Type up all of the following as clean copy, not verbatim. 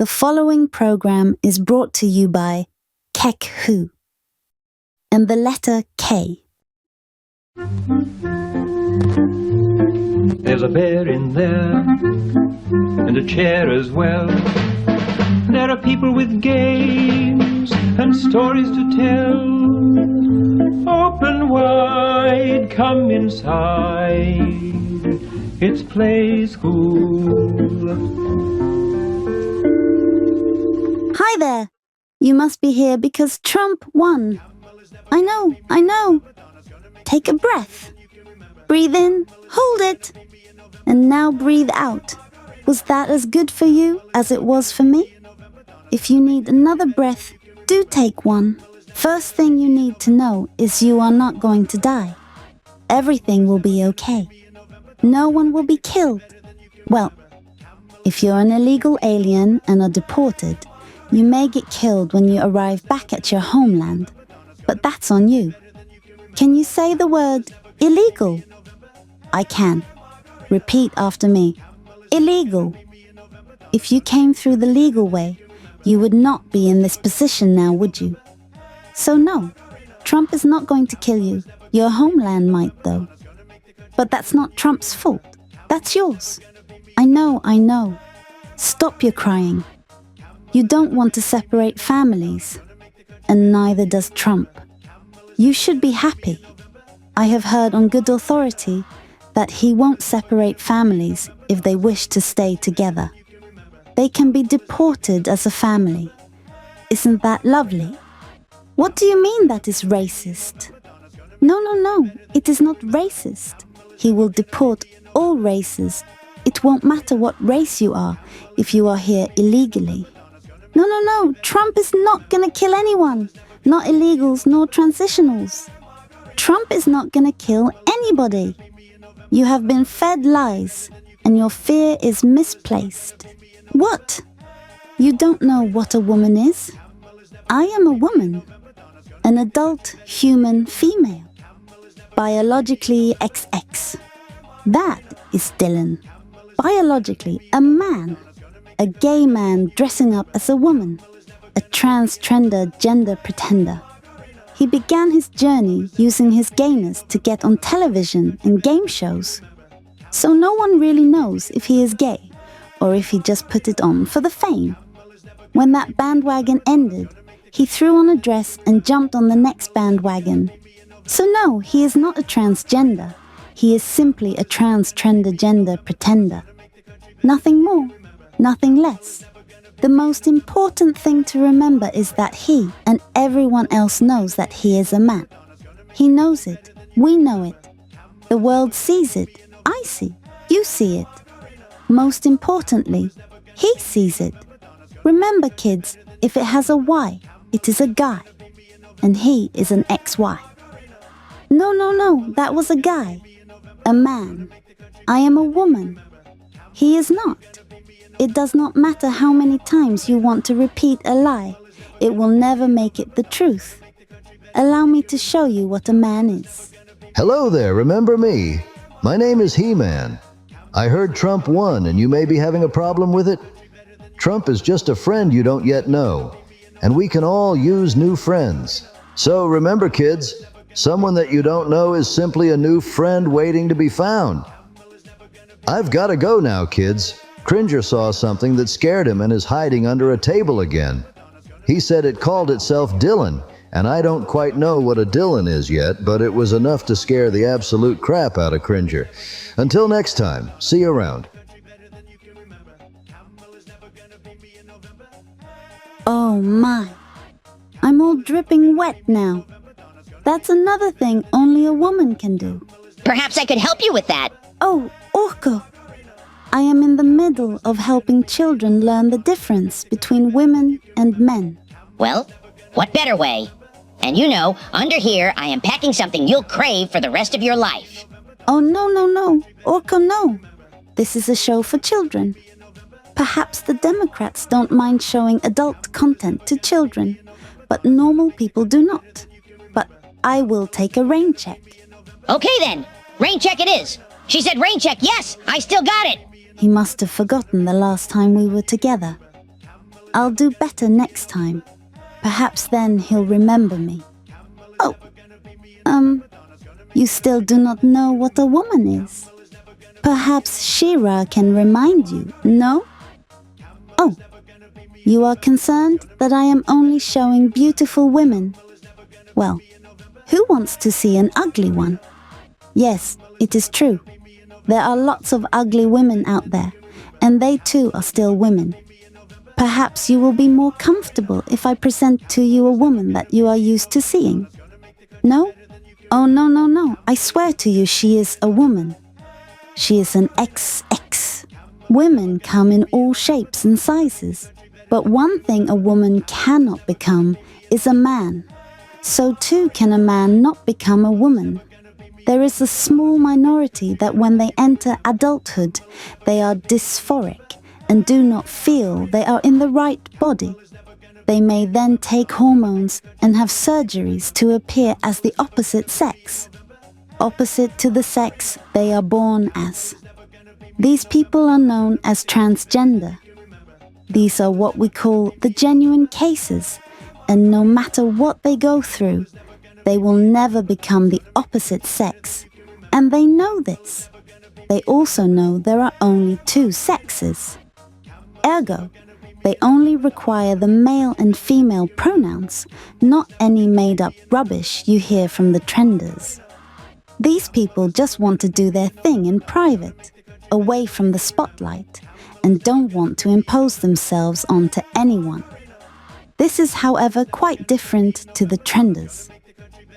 The following program is brought to you by Cᴏᴜ and the letter K. There's a bear in there, and a chair as well. There are people with games and stories to tell. Open wide, come inside. It's play school. Hi there! You must be here because Trump won. I know. Take a breath. Breathe in, hold it, and now breathe out. Was that as good for you as it was for me? If you need another breath, do take one. First thing you need to know is you are not going to die. Everything will be okay. No one will be killed. Well, if you're an illegal alien and are deported, you may get killed when you arrive back at your homeland, but that's on you. Can you say the word illegal? I can. Repeat after me. Illegal. If you came through the legal way, you would not be in this position now, would you? So no, Trump is not going to kill you. Your homeland might, though. But that's not Trump's fault. That's yours. I know. Stop your crying. You don't want to separate families, and neither does Trump. You should be happy. I have heard on good authority that he won't separate families if they wish to stay together. They can be deported as a family. Isn't that lovely? What do you mean that is racist? No, it is not racist. He will deport all races. It won't matter what race you are if you are here illegally. No, Trump is not gonna kill anyone. Not illegals nor transitionals. Trump is not gonna kill anybody. You have been fed lies, and your fear is misplaced. What? You don't know what a woman is? I am a woman. An adult human female. Biologically XX. That is Dylan. Biologically a man. A gay man dressing up as a woman. A transgender gender pretender. He began his journey using his gayness to get on television and game shows. So no one really knows if he is gay or if he just put it on for the fame. When that bandwagon ended, he threw on a dress and jumped on the next bandwagon. So no, he is not a transgender. He is simply a transgender gender pretender. Nothing more, nothing less. The most important thing to remember is that he and everyone else knows that he is a man. He knows it. We know it. The world sees it. I see. You see it. Most importantly, he sees it. Remember, kids, if it has a Y, it is a guy. And he is an XY. No, that was a guy. A man. I am a woman. He is not. It does not matter how many times you want to repeat a lie. It will never make it the truth. Allow me to show you what a man is. Hello there, remember me? My name is He-Man. I heard Trump won and you may be having a problem with it. Trump is just a friend you don't yet know, and we can all use new friends. So remember, kids, someone that you don't know is simply a new friend waiting to be found. I've got to go now, kids. Cringer saw something that scared him and is hiding under a table again. He said it called itself Dylan, and I don't quite know what a Dylan is yet, but it was enough to scare the absolute crap out of Cringer. Until next time, see you around. Oh my, I'm all dripping wet now. That's another thing only a woman can do. Perhaps I could help you with that. Oh, Orko. I am in the middle of helping children learn the difference between women and men. Well, what better way? And you know, under here, I am packing something you'll crave for the rest of your life. Oh, no. Orko, no. This is a show for children. Perhaps the Democrats don't mind showing adult content to children, but normal people do not. But I will take a rain check. Okay then, rain check it is. She said rain check, yes, I still got it. He must have forgotten the last time we were together. I'll do better next time. Perhaps then he'll remember me. Oh, you still do not know what a woman is. Perhaps Shira can remind you, no? Oh, you are concerned that I am only showing beautiful women. Well, who wants to see an ugly one? Yes, it is true. There are lots of ugly women out there, and they too are still women. Perhaps you will be more comfortable if I present to you a woman that you are used to seeing. No? Oh, no. I swear to you she is a woman. She is an XX. Women come in all shapes and sizes. But one thing a woman cannot become is a man. So too can a man not become a woman. There is a small minority that when they enter adulthood, they are dysphoric and do not feel they are in the right body. They may then take hormones and have surgeries to appear as the opposite sex. Opposite to the sex they are born as. These people are known as transgender. These are what we call the genuine cases, and no matter what they go through, they will never become the opposite sex, and they know this. They also know there are only two sexes. Ergo, they only require the male and female pronouns, not any made-up rubbish you hear from the trenders. These people just want to do their thing in private, away from the spotlight, and don't want to impose themselves onto anyone. This is, however, quite different to the trenders.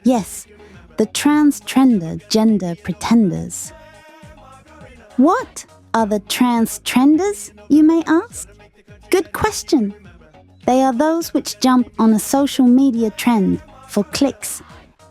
Yes, the trans-trender gender pretenders. What are the trans-trenders, you may ask? Good question. They are those which jump on a social media trend for clicks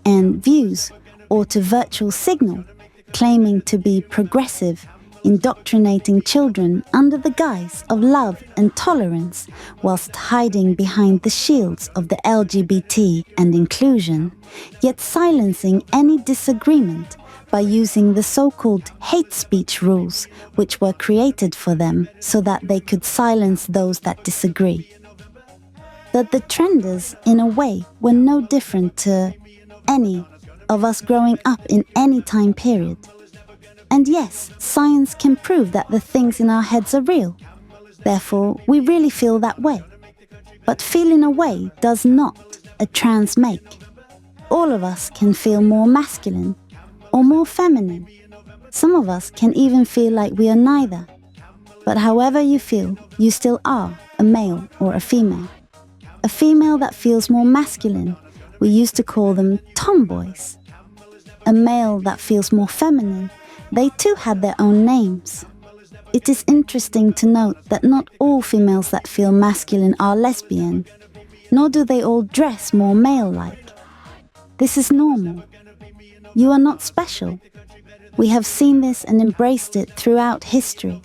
and views or to virtual signal, claiming to be progressive, indoctrinating children under the guise of love and tolerance whilst hiding behind the shields of the LGBT and inclusion, yet silencing any disagreement by using the so-called hate speech rules which were created for them so that they could silence those that disagree. That the trenders, in a way, were no different to any of us growing up in any time period. And yes, science can prove that the things in our heads are real. Therefore, we really feel that way. But feeling a way does not a trans make. All of us can feel more masculine or more feminine. Some of us can even feel like we are neither. But however you feel, you still are a male or a female. A female that feels more masculine, we used to call them tomboys. A male that feels more feminine, they too had their own names. It is interesting to note that not all females that feel masculine are lesbian, nor do they all dress more male-like. This is normal. You are not special. We have seen this and embraced it throughout history.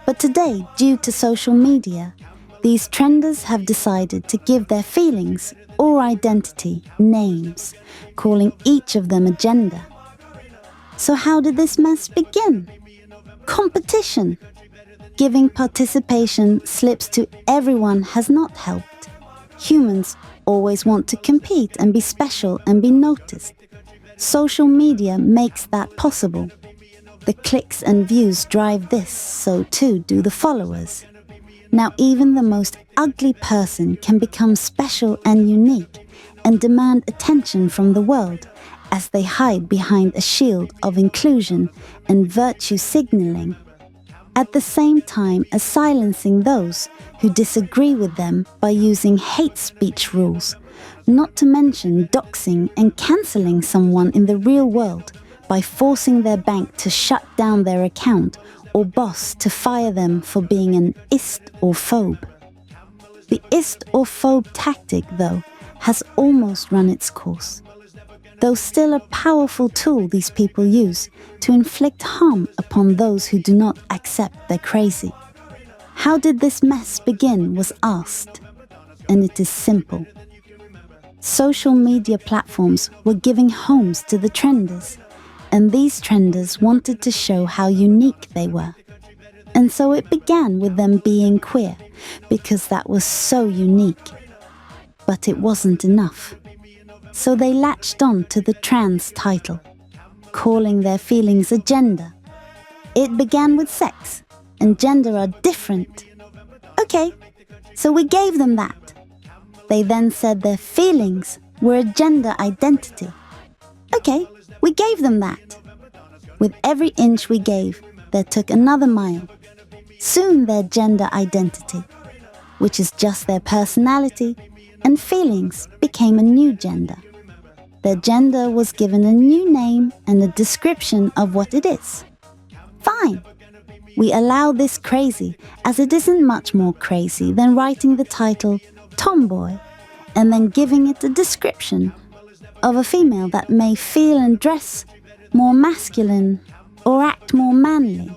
But today, due to social media, these trenders have decided to give their feelings or identity names, calling each of them a gender. So how did this mess begin? Competition. Giving participation slips to everyone has not helped. Humans always want to compete and be special and be noticed. Social media makes that possible. The clicks and views drive this, so too do the followers. Now even the most ugly person can become special and unique and demand attention from the world as they hide behind a shield of inclusion and virtue signaling, at the same time as silencing those who disagree with them by using hate speech rules, not to mention doxing and cancelling someone in the real world by forcing their bank to shut down their account or boss to fire them for being an ist or phobe. The ist or phobe tactic, though, has almost run its course, though still a powerful tool these people use to inflict harm upon those who do not accept they're crazy. How did this mess begin was asked, and it is simple. Social media platforms were giving homes to the trenders, and these trenders wanted to show how unique they were. And so it began with them being queer, because that was so unique. But it wasn't enough. So they latched on to the trans title, calling their feelings a gender. It began with sex, and gender are different. Okay, so we gave them that. They then said their feelings were a gender identity. Okay, we gave them that. With every inch we gave, they took another mile. Soon their gender identity, which is just their personality, and feelings became a new gender. Their gender was given a new name and a description of what it is. Fine. We allow this crazy, as it isn't much more crazy than writing the title Tomboy and then giving it a description of a female that may feel and dress more masculine or act more manly.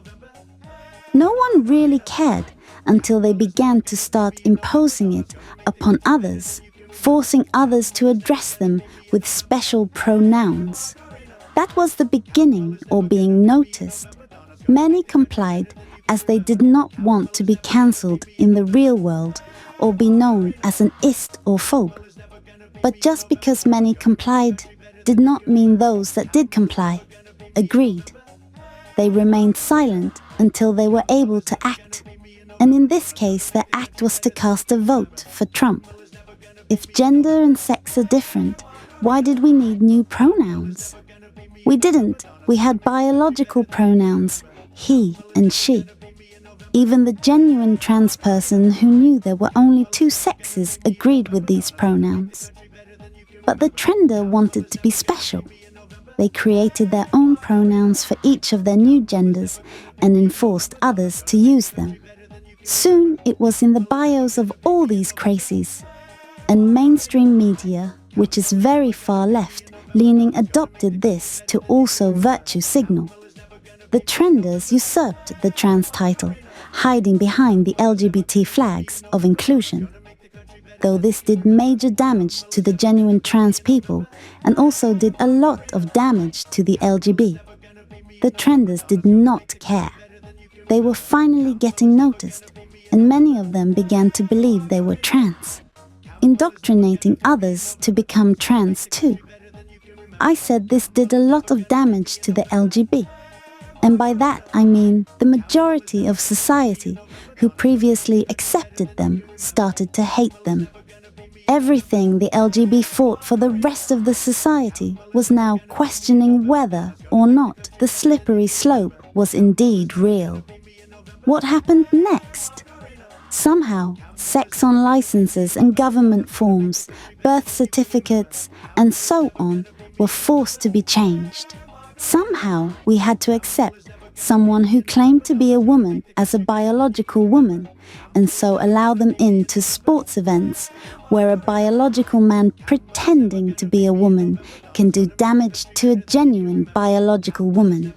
No one really cared until they began to start imposing it upon others, forcing others to address them with special pronouns. That was the beginning, or being noticed. Many complied as they did not want to be cancelled in the real world or be known as an ist or phobe. But just because many complied did not mean those that did comply agreed. They remained silent until they were able to act, and in this case their act was to cast a vote for Trump. If gender and sex are different, why did we need new pronouns? We didn't. We had biological pronouns, he and she. Even the genuine trans person who knew there were only two sexes agreed with these pronouns. But the trender wanted to be special. They created their own pronouns for each of their new genders and enforced others to use them. Soon it was in the bios of all these crazies. And mainstream media, which is very far left-leaning, adopted this to also virtue signal. The trenders usurped the trans title, hiding behind the LGBT flags of inclusion. Though this did major damage to the genuine trans people and also did a lot of damage to the LGB. The trenders did not care. They were finally getting noticed, and many of them began to believe they were trans, indoctrinating others to become trans too. I said this did a lot of damage to the LGB. And by that I mean the majority of society who previously accepted them started to hate them. Everything the LGB fought for the rest of the society was now questioning whether or not the slippery slope was indeed real. What happened next? Somehow, sex on licenses and government forms, birth certificates, and so on were forced to be changed. Somehow we had to accept someone who claimed to be a woman as a biological woman, and so allow them into sports events where a biological man pretending to be a woman can do damage to a genuine biological woman.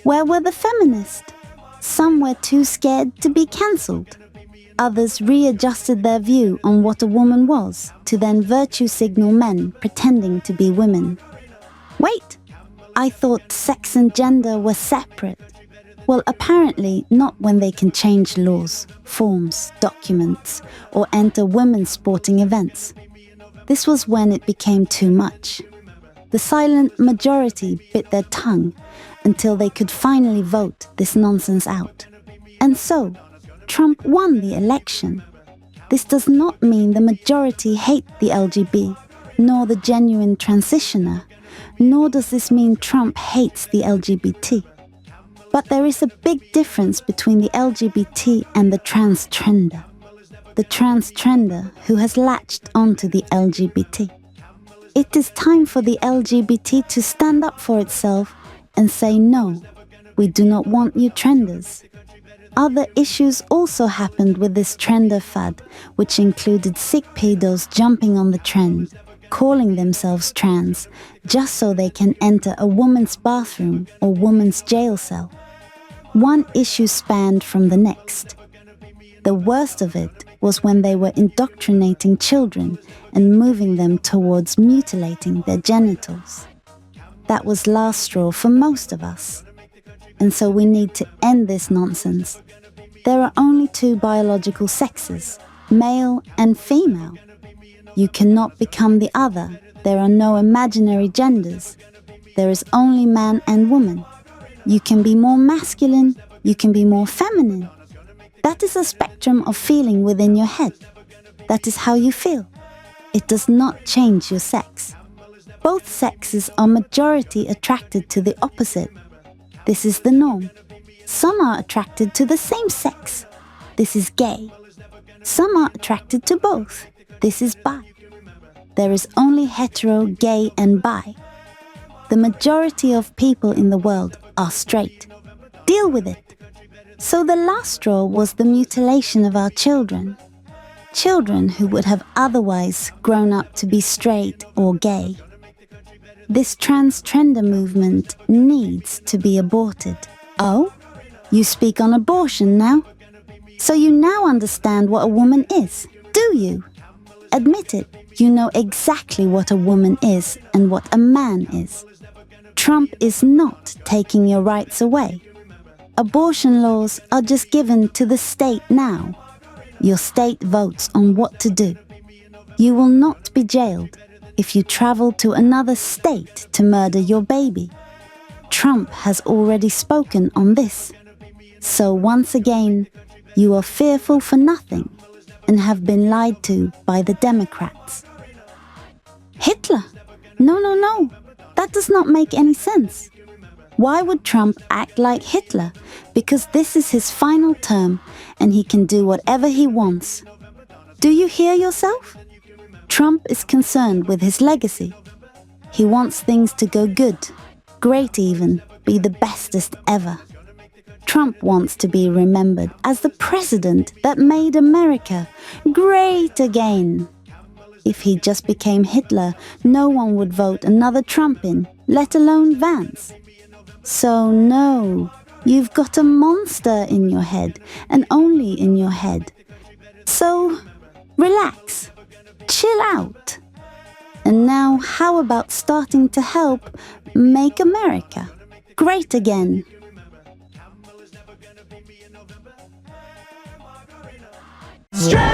Where were the feminists? Some were too scared to be cancelled. Others readjusted their view on what a woman was to then virtue signal men pretending to be women. Wait! I thought sex and gender were separate. Well, apparently not when they can change laws, forms, documents, or enter women's sporting events. This was when it became too much. The silent majority bit their tongue until they could finally vote this nonsense out. And so, Trump won the election. This does not mean the majority hate the LGB, nor the genuine transitioner, nor does this mean Trump hates the LGBT. But there is a big difference between the LGBT and the trans trender. The trans trender who has latched onto the LGBT. It is time for the LGBT to stand up for itself and say no, we do not want you trenders. Other issues also happened with this trender fad, which included sick pedos jumping on the trend, calling themselves trans, just so they can enter a woman's bathroom or woman's jail cell. One issue spanned from the next. The worst of it was when they were indoctrinating children and moving them towards mutilating their genitals. That was last straw for most of us. And so we need to end this nonsense. There are only two biological sexes, male and female. You cannot become the other. There are no imaginary genders. There is only man and woman. You can be more masculine, you can be more feminine. That is a spectrum of feeling within your head. That is how you feel. It does not change your sex. Both sexes are majority attracted to the opposite. This is the norm. Some are attracted to the same sex. This is gay. Some are attracted to both. This is bi. There is only hetero, gay, and bi. The majority of people in the world are straight. Deal with it. So the last straw was the mutilation of our children. Children who would have otherwise grown up to be straight or gay. This transgender movement needs to be aborted. Oh? You speak on abortion now? So you now understand what a woman is, do you? Admit it, you know exactly what a woman is and what a man is. Trump is not taking your rights away. Abortion laws are just given to the state now. Your state votes on what to do. You will not be jailed if you travel to another state to murder your baby. Trump has already spoken on this. So once again, you are fearful for nothing and have been lied to by the Democrats. Hitler? No. That does not make any sense. Why would Trump act like Hitler? Because this is his final term and he can do whatever he wants. Do you hear yourself? Trump is concerned with his legacy. He wants things to go good, great even, be the bestest ever. Trump wants to be remembered as the president that made America great again. If he just became Hitler, no one would vote another Trump in, let alone Vance. So no, you've got a monster in your head, and only in your head. So relax, chill out. And now how about starting to help make America great again? Straight